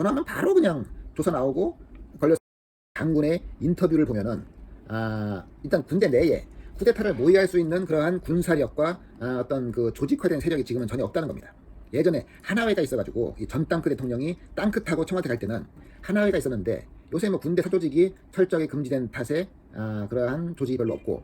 전화하면 바로 그냥 조사 나오고 걸려. 장군의 인터뷰를 보면은 일단 군대 내에 쿠데타를 모의할 수 있는 그러한 군사력과 어떤 그 조직화된 세력이 지금은 전혀 없다는 겁니다. 예전에 하나회가 있어가지고 이 전 땅크 대통령이 땅크 타고 청와대 갈 때는 하나회가 있었는데 요새 뭐 군대 사조직이 철저하게 금지된 탓에 그러한 조직이 별로 없고,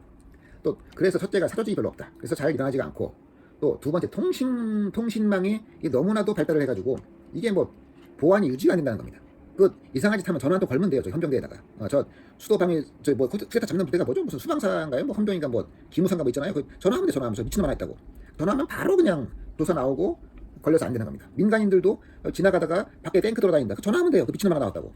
또 그래서 첫째가 사조직이 별로 없다. 그래서 잘 일어나지가 않고, 또 두 번째 통신망이 너무나도 발달을 해가지고 이게 뭐 보안이 유지가 안 된다는 겁니다. 그 이상한 짓 하면 전화 한 통 걸면 돼요. 저 헌병대에다가. 저 수도 방위 저뭐 쿠데타 잡는 부대가 뭐죠? 무슨 수방사인가요? 뭐 헌병인가 뭐 기무사인가 뭐 있잖아요. 그 전화하면 돼. 전화하면 저 미친놈 하나 있다고. 전화하면 바로 그냥 조사 나오고 걸려서 안 되는 겁니다. 민간인들도 지나가다가 밖에 탱크 돌아다닌다. 그 전화하면 돼요. 그 미친놈 하나 나왔다고.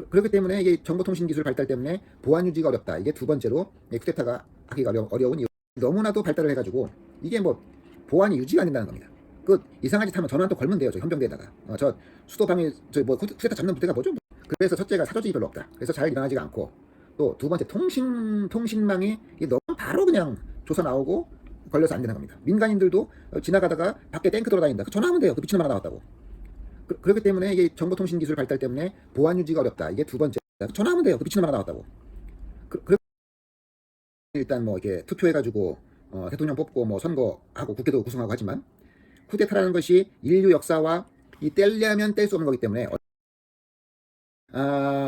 그렇기 때문에 이게 정보통신 기술 발달 때문에 보안 유지가 어렵다. 이게 두 번째로 쿠데타가 하기가 어려운 이유. 너무나도 발달을 해가지고 이게 뭐 보안이 유지가 안 된다는 겁니다. 그 이상한 짓 하면 전화 한 통 걸면 돼요. 저 헌병대에다가. 저 수도 방위 저뭐 쿠데타 잡는 부대가 뭐죠? 그래서 첫째가 사조직이 별로 없다. 그래서 잘 일어나지가 않고, 또 두 번째 통신망이 너무 바로 그냥 조사 나오고 걸려서 안 되는 겁니다. 민간인들도 지나가다가 밖에 탱크 돌아다닌다. 그 전화하면 돼요. 그 미친놈 하나 나왔다고. 그렇기 때문에 이게 정보통신 기술 발달 때문에 보안 유지가 어렵다. 이게 두 번째. 전화하면 돼요. 그 미친놈 하나 나왔다고. 일단 뭐 이렇게 투표해가지고 대통령 뽑고 뭐 선거하고 국회도 구성하고 하지만, 쿠데타라는 것이 인류 역사와 이 떼려면 뗄 수 없는 거기 때문에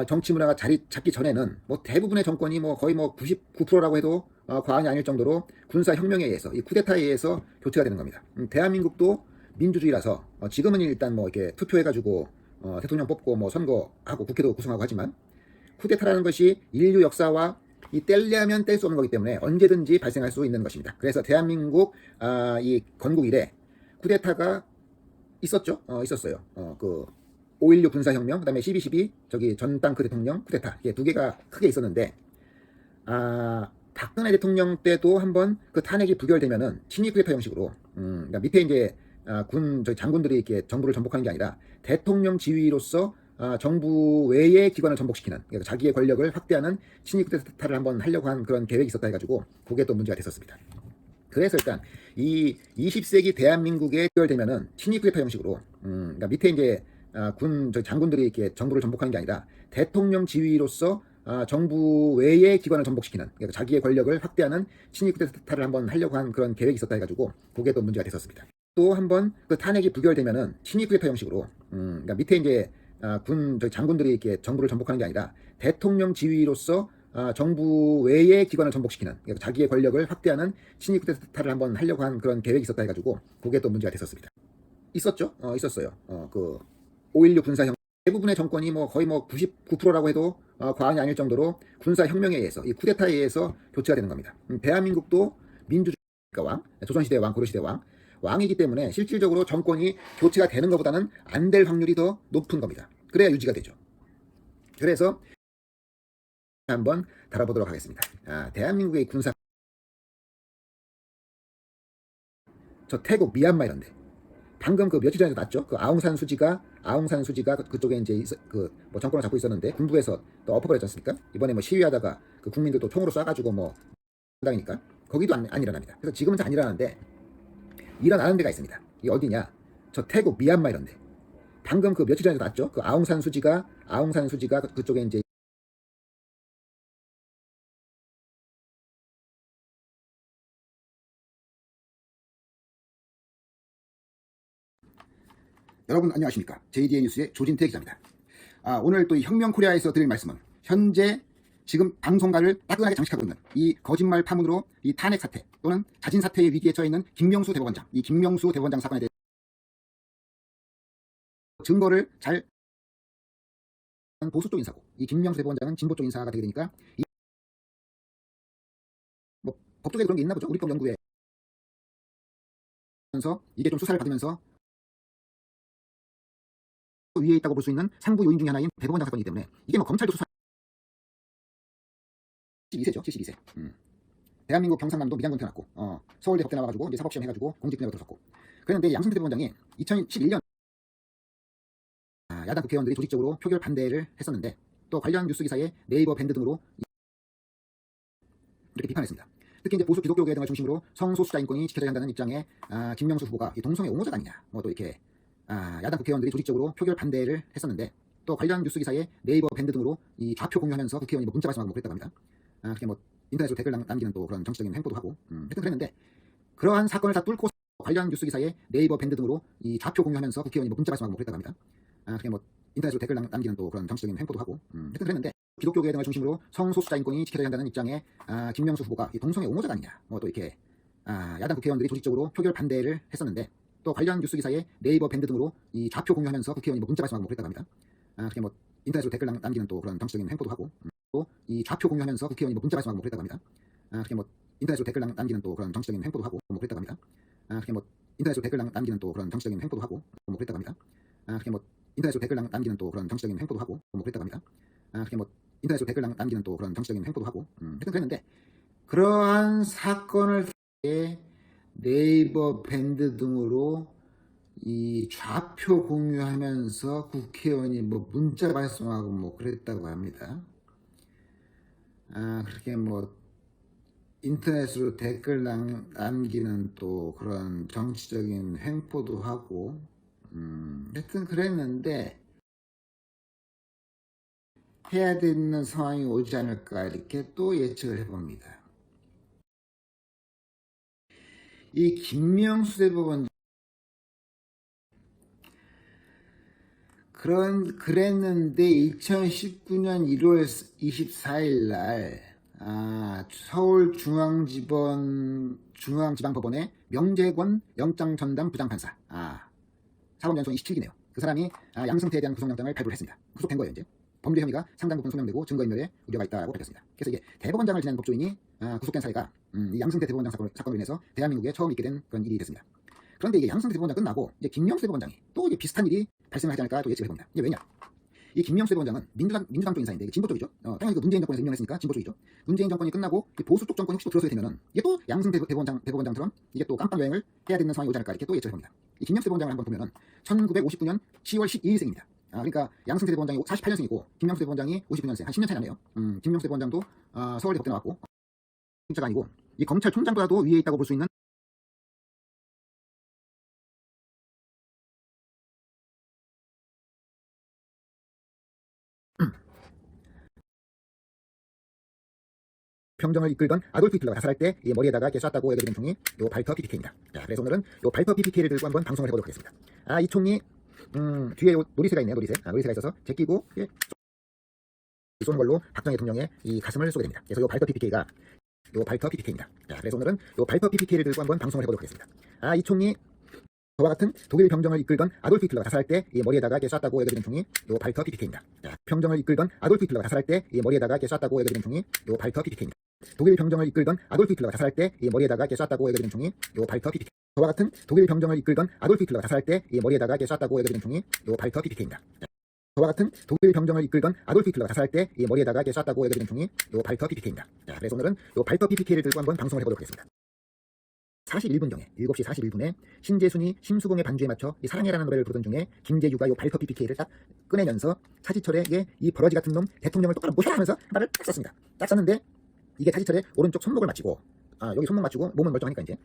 정치 문화가 자리 잡기 전에는 뭐 대부분의 정권이 뭐 거의 뭐 99%라고 해도 과언이 아닐 정도로 군사 혁명에 의해서, 이 쿠데타에 의해서 교체가 되는 겁니다. 대한민국도 민주주의라서 지금은 일단 뭐 이렇게 투표해가지고 대통령 뽑고 뭐 선거하고 국회도 구성하고 하지만, 쿠데타라는 것이 인류 역사와 이 떼려면 뗄 수 없는 거기 때문에 언제든지 발생할 수 있는 것입니다. 그래서 대한민국 이 건국 이래 쿠데타가 있었죠. 있었어요. 그 5.16 군사혁명, 그다음에 12.12 저기 전 땅크 대통령 쿠데타, 이게 두 개가 크게 있었는데, 박근혜 대통령 때도 한번 그 탄핵이 부결되면은 친위 쿠데타 형식으로, 그러니까 밑에 이제 저기 장군들이 이렇게 정부를 전복하는 게 아니라 대통령 지휘로서 정부 외의 기관을 전복시키는, 그러니까 자기의 권력을 확대하는 친위 쿠데타를 한번 하려고 한 그런 계획이 있었다 해가지고 그게 또 문제가 됐었습니다. 그래서 일단 이 20세기 대한민국에 부결되면은 친위 쿠데타 형식으로, 그러니까 밑에 이제 저기 장군들이 이렇게 정부를 전복하는 게 아니라 대통령 지휘로서 정부 외의 기관을 전복시키는, 그러니까 자기의 권력을 확대하는 친위 쿠데타를 한번 하려고 한 그런 계획이 있었다 해가지고 그게 또 문제가 됐었습니다. 또 한번 그 탄핵이 부결되면은 친위 쿠데타 형식으로, 그러니까 밑에 이제 저기 장군들이 이렇게 정부를 전복하는 게 아니라 대통령 지휘로서 정부 외의 기관을 전복시키는, 그러니까 자기의 권력을 확대하는 친위 쿠데타를 한번 하려고 한 그런 계획이 있었다 해가지고 그게 또 문제가 됐었습니다. 있었죠? 있었어요. 그 5.16 군사혁명, 대부분의 정권이 뭐 거의 뭐 99%라고 해도 과언이 아닐 정도로 군사혁명에 의해서, 이 쿠데타에 의해서 교체가 되는 겁니다. 대한민국도 민주주의가 왕, 조선시대 왕, 고려시대 왕이기 때문에 실질적으로 정권이 교체가 되는 것보다는 안 될 확률이 더 높은 겁니다. 그래야 유지가 되죠. 그래서 한번 다뤄보도록 하겠습니다. 대한민국의 군사, 저 태국, 미얀마 이런데 방금 그 며칠 전에도 났죠. 그 아웅산 수지가 그쪽에 이제 뭐 정권을 잡고 있었는데 군부에서 또 엎어버렸지 않습니까? 이번에 뭐 시위하다가 그 국민들 또 총으로 쏴가지고 뭐 당이니까 거기도 안 일어납니다. 그래서 지금은 잘 안 일어나는데 일어나는 데가 있습니다. 이게 어디냐? 저 태국, 미얀마 이런데 방금 그 며칠 전에도 났죠. 그 아웅산 수지가 그쪽에 이제 여러분 안녕하십니까? JDA 뉴스의 조진태 기자입니다. 오늘 또 혁명 코리아에서 드릴 말씀은 현재 지금 방송가를 따끈하게 장식하고 있는 이 거짓말 파문으로 이 탄핵 사태 또는 자진 사퇴의 위기에 처해 있는 김명수 대법원장, 이 김명수 대법원장 사건에 대해 증거를 잘, 보수 쪽 인사고 이 김명수 대법원장은 진보 쪽 인사가 되게 되니까 뭐 법조계 그런 게 있나 보죠. 우리법 연구에 이게 좀 수사를 받으면서 위에 있다고 볼 수 있는 상부 요인 중에 하나인 대법원장 사건이기 때문에 이게 뭐 검찰도 수사 72세죠. 72세. 대한민국 경상남도 미장군 태어났고 서울대 법대 나와가지고 이제 사법시험 해가지고 공직근무에 들어섰고, 그랬는데 양승태 대법원장이 2011년 야당 국회의원들이 조직적으로 표결 반대를 했었는데 또 관련 뉴스 기사에 네이버 밴드 등으로 이렇게 비판했습니다. 특히 이제 보수 기독교계 등을 중심으로 성소수자 인권이 지켜져야 한다는 입장에 김명수 후보가 동성애 옹호자가 아니냐, 뭐 또 이렇게 야당 국회의원들이 조직적으로 표결 반대를 했었는데 또 관련 뉴스 기사에 네이버 밴드 등으로 이 좌표 공유하면서 국회의원이 뭐 문자 발송하고 뭐 그랬다고 합니다. 그렇게 뭐 인터넷으로 댓글 남기는 또 그런 정치적인 행보도 하고 하여튼 그랬는데 그러한 사건을 다 뚫고 관련 뉴스 기사에 네이버 밴드 등으로 이 좌표 공유하면서 국회의원이 뭐 문자 발송하고 뭐 그랬다고 합니다. 그렇게 뭐 인터넷으로 댓글 남기는 또 그런 정치적인 행보도 하고 하여튼 그랬는데 기독교계 등을 중심으로 성소수자 인권이 지켜져야 한다는 입장에 김명수 후보가 이 동성애 옹호자가 아니냐 뭐 또 이렇게 야당 국회의원들이 조직적으로 표결 반대를 했었는데 또 관련 뉴스 기사에 네이버 밴드 등으로 이 좌표 공유하면서 국회의원이 뭐 문자 발송하고 뭐 그랬다고 합니다. 그렇게 뭐 인터넷으로 댓글 남기는 또 그런 정치적인 행보도 하고 또 이 좌표 공유하면서 국회의원이 뭐 문자 발송하고 뭐 그랬다고 합니다. 그렇게 뭐 인터넷으로 댓글 남기는 또 그런 정치적인 행보도 하고 뭐 그랬다고 합니다. 그렇게 뭐 인터넷으로 댓글 남기는 또 그런 정치적인 행보도 하고 뭐 그랬다고 합니다. 그렇게 뭐 인터넷으로 댓글 남기는 또 그런 정치적인 행보도 하고 뭐 그랬다고 합니다. 그렇게 뭐 인터넷으로 댓글 남기는 또 그런 정치적인 행보도 하고 하여튼 그랬는데 그러한 사건을 네이버 밴드 등으로 이 좌표 공유하면서 국회의원이 뭐 문자 발송하고 뭐 그랬다고 합니다. 그렇게 뭐 인터넷으로 댓글 남기는 또 그런 정치적인 횡포도 하고 하여튼 그랬는데 해야 되는 상황이 오지 않을까 이렇게 또 예측을 해봅니다. 이 김명수 대법원 그랬는데 2019년 1월 24일 날 서울중앙지방법원의 명재권 영장전담 부장판사 사법연수원 27기네요. 그 사람이 양승태에 대한 구속영장을 발부를 했습니다. 구속된 거예요. 이제 범죄 혐의가 상당 부분 소명되고 증거인멸의 우려가 있다고 밝혔습니다. 그래서 이게 대법원장을 지낸 법조인이 구속된 사례가 이 양승태 대법원장 사건으로 인해서 대한민국에 처음 있게 된 그런 일이 됐습니다. 그런데 이게 양승태 대법원장 끝나고 이제 김명수 대법원장이 또 이게 비슷한 일이 발생하지 않을까 또 예측을 해봅니다. 이게 왜냐? 이 김명수 대법원장은 민주당 쪽 인사인데 진보 쪽이죠. 당연히 그 문재인 정권에서 임명했으니까 진보 쪽이죠. 문재인 정권이 끝나고 보수 쪽 정권이 혹시 또 들어서게 되면은 이게 또 양승태 대법원장처럼 이게 또 깜빵 여행을 해야 되는 상황이 오지 않을까 이렇게 또 예측을 해봅니다. 이 김명수 대법원장을 한번 보면은 1959년 10월 12일생입니다. 그러니까 양승태 대법원장이 48년생이고 김명수 대법원장이 59년생 한 10년 차이 나네요. 김명수 대법원장도 서울대 법대 나왔고 진짜가 아니고 이 검찰총장보다도 위에 있다고 볼 수 있는 평정을 이끌던 아돌프 히틀러가 자살할 때 이 머리에다가 이렇게 쐈다고 얘기되는 총이 요 발터 PPK입니다. 그래서 오늘은 요 발터 PPK를 들고 한번 방송을 해보도록 하겠습니다. 이 총이 뒤에 요 노리쇠가 있네요. 노리쇠가 있어서 제끼고 쏘는 걸로 박정희 대통령의 이 가슴을 쏘게 됩니다. 그래서 요 발터 PPK가 요 발터 PPK입니다. 그래서 오늘은 요 발터 PPK를 들고 한번 방송을 해보도록 하겠습니다. 이 총이 저와 같은 독일 병정을 이끌던 아돌프 히틀러가 자살할 때 이 머리에다가 이렇게 쐈다고 얘기되는 총이 요 발터 PPK입니다. 병정을 이끌던 아돌프 히틀러가 자살할 때 이 머리에다가 이렇게 쐈다고 얘기되는 총이 요 발터 PPK입니다. 독일 병정을 이끌던 아돌프 히틀러가 자살할 때 이 머리에다가 이렇게 쐈다고 얘기되는 총이 요 발터 PPK. 저와 같은 독일 병정을 이끌던 아돌프 히틀러가 자살할 때 이 머리에다가 이렇게 쐈다고 얘기되는 총이 요 발터 PPK입니다. 저와 같은 독일 병정을 이끌던 아돌프 히틀러가 자살할 때 이 머리에다가 이렇게 쐈다고 얘기되는 총이 요 발터 PPK입니다. 그래서 오늘은 요 발터 PPK를 들고 한번 방송을 해보도록 하겠습니다. 41분경에 7시 41분에 신재순이 심수봉의 반주에 맞춰 이 사랑해라는 노래를 부르던 중에 김재규가 요 발터 PPK를 딱 꺼내면서 차지철에게 이 버러지 같은 놈 대통령을 똑바로 모셔라 하면서 한 발을 딱 썼습니다. 딱 썼는데 이게 차지철의 오른쪽 손목을 맞추고 여기 손목 맞추고 몸은 멀쩡하니까 이제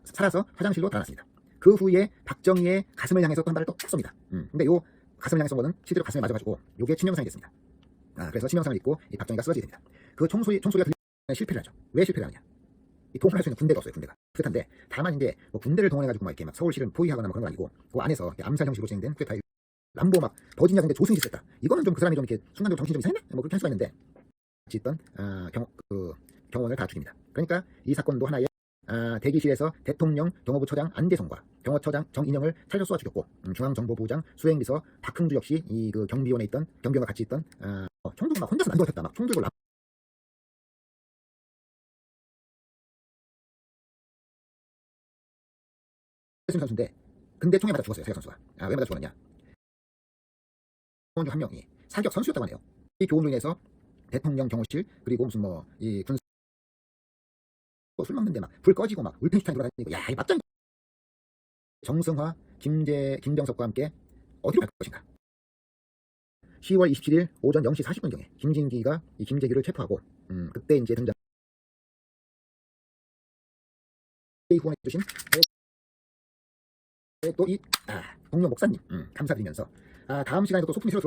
살아서 화장실로 달아났습니다. 그 후에 박정희의 가슴을 향해서 또 한 발을 또 딱 쏩니다. 근데 요 가슴을 향해서 쏜 거는 실제로 가슴에 맞아가지고 요게 치명상이 됐습니다. 그래서 치명상을 입고 이 박정희가 쓰러지게 됩니다. 그 총소리가 들리면 실패를 하죠. 왜 실패를 하냐? 이 동원할 수 있는 군대가 없어요. 군대가 그렇단데 다만 이제 뭐 군대를 동원해가지고 막 이렇게 막 서울시를 포위하거나 뭐 그런 건 아니고 그 안에서 암살 형식으로 진행된 쿠데타에 람보 막 버지니아 상대 조승이 있었다. 이거는 좀 그 사람이 좀 이렇게 순간적으로 정신이 좀 이상했나? 뭐 그렇게 할 수가 있는데 같이 있던 경호원을 다 죽입니다. 그러니까 이 사건도 하나의 대기실에서 대통령 경호부 처장 안대성과 경호처장 정인영을 차려 쏘아 죽였고 중앙정보부장 수행비서 박흥주 역시 이 그 경비원에 있던 경비원과 같이 있던 총 들고 막 혼자서 난도하셨다. 막 총 들고 세승 선수인데 근데 총에 맞아 죽었어요. 세승 선수가. 왜 맞아 죽었냐? 교원 중 한 명이 사격 선수였다고 하네요. 이 교원으로 인해서 대통령 경호실 그리고 무슨 뭐 이 군 술 먹는데 막 불 꺼지고 막 울펜슈타인 돌아다니고 야 이 맞짱. 정승화 김정석과 함께 어디로 갈 것인가? 10월 27일 오전 0시 40분경에 김진기가 이 김재규를 체포하고 그때 이제 등장 후원해 주신 또 이 동료 목사님 감사드리면서 다음 시간에도 또 소품이 새로 들어왔습니다.